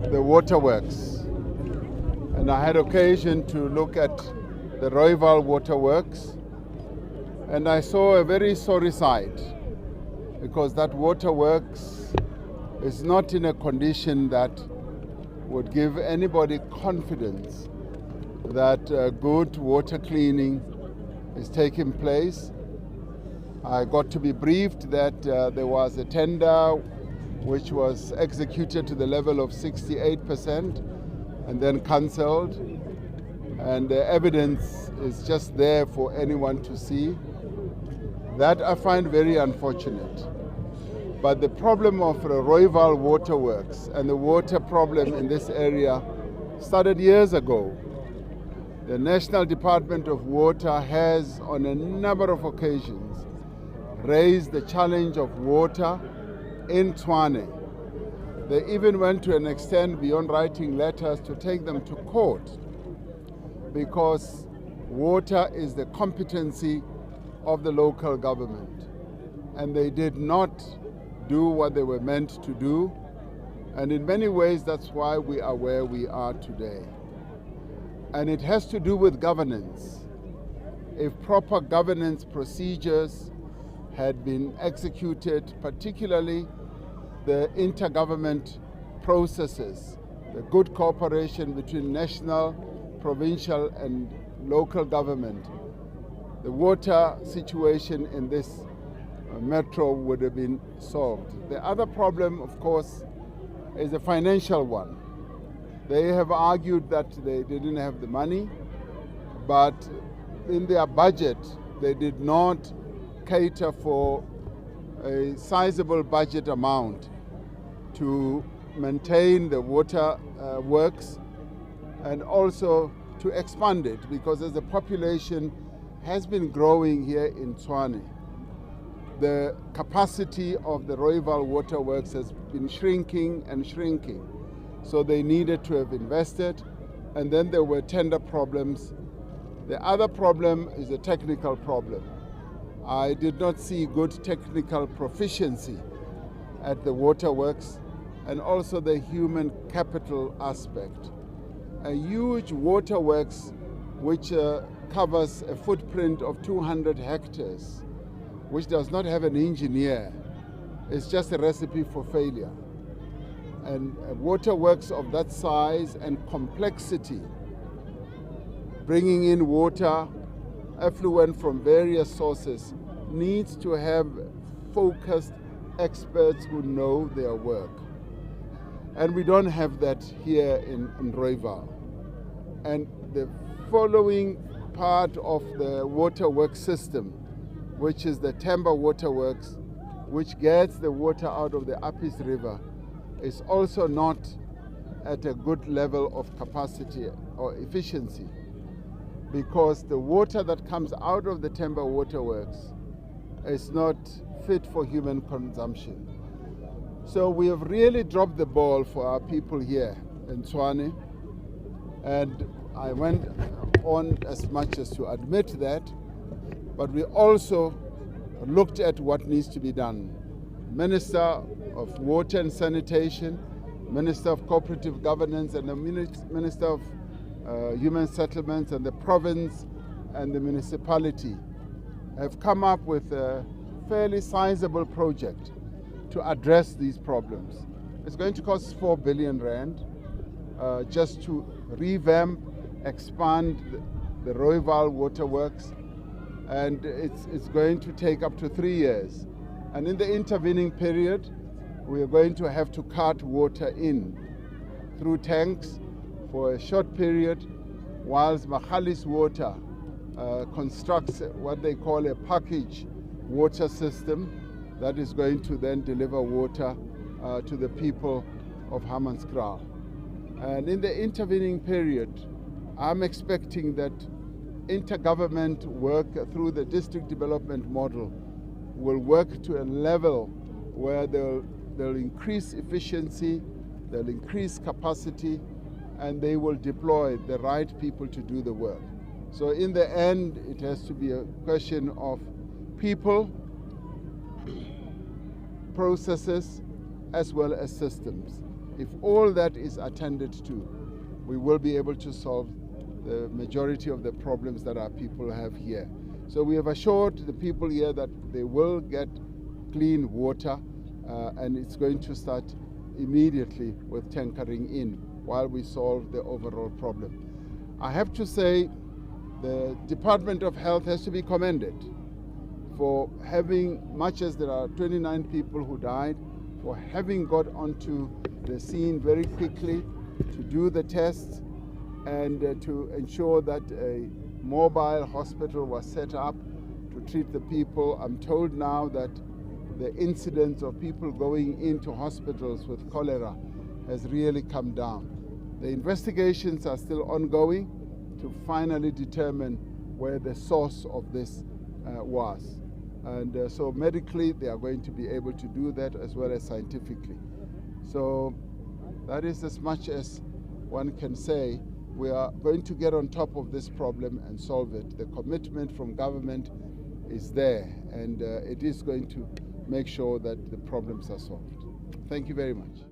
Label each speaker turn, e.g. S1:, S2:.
S1: the waterworks. And I had occasion to look at the Rooiwal Waterworks, and I saw a very sorry sight, because that waterworks is not in a condition that would give anybody confidence that good water cleaning is taking place. I got to be briefed that there was a tender which was executed to the level of 68% and then cancelled, and the evidence is just there for anyone to see. That I find very unfortunate. But the problem of the Rooiwal Waterworks and the water problem in this area started years ago. The National Department of Water has, on a number of occasions, raised the challenge of water in Tshwane. They even went to an extent beyond writing letters to take them to court, because water is the competency of the local government, and they did not do what they were meant to do, and in many ways that's why we are where we are today. And it has to do with governance. If proper governance procedures had been executed, particularly the intergovernment processes, the good cooperation between national, provincial and local government, the water situation in this metro would have been solved. The other problem, of course, is a financial one. They have argued that they didn't have the money, but in their budget, they did not cater for a sizable budget amount to maintain the water works and also to expand it, because as the population has been growing here in Tshwane, the capacity of the Rooiwal Waterworks has been shrinking and shrinking. So they needed to have invested, and then there were tender problems. The other problem is a technical problem. I did not see good technical proficiency at the waterworks, and also the human capital aspect. A huge waterworks which covers a footprint of 200 hectares, which does not have an engineer, is just a recipe for failure. And waterworks of that size and complexity, bringing in water, effluent from various sources, needs to have focused experts who know their work. And we don't have that here in Rooiwal. And the following part of the waterworks system, which is the Temba Waterworks, which gets the water out of the Apis River, is also not at a good level of capacity or efficiency, because the water that comes out of the Temba Waterworks is not fit for human consumption. So we have really dropped the ball for our people here in Tshwane, and I went on as much as to admit that, but we also looked at what needs to be done. Minister of Water and Sanitation, Minister of Cooperative Governance, and the Minister of Human Settlements, and the province and the municipality have come up with a fairly sizable project to address these problems. It's going to cost 4 billion rand just to revamp, expand the Rooiwal Waterworks, and it's going to take up to 3 years. And in the intervening period, we are going to have to cart water in through tanks for a short period, whilst Magali's Water constructs what they call a package water system that is going to then deliver water to the people of Hammanskraal. And in the intervening period, I'm expecting that intergovernment work through the district development model will work to a level where they'll increase efficiency, they'll increase capacity, and they will deploy the right people to do the work. So in the end, it has to be a question of people, processes, as well as systems. If all that is attended to, we will be able to solve the majority of the problems that our people have here. So we have assured the people here that they will get clean water, and it's going to start immediately with tankering in while we solve the overall problem. I have to say the Department of Health has to be commended for having, much as there are 29 people who died, for having got onto the scene very quickly to do the tests and to ensure that a mobile hospital was set up to treat the people. I'm told now that the incidence of people going into hospitals with cholera has really come down. The investigations are still ongoing to finally determine where the source of this was. And so medically they are going to be able to do that as well as scientifically. So that is as much as one can say. We are going to get on top of this problem and solve it. The commitment from government is there, and it is going to make sure that the problems are solved. Thank you very much.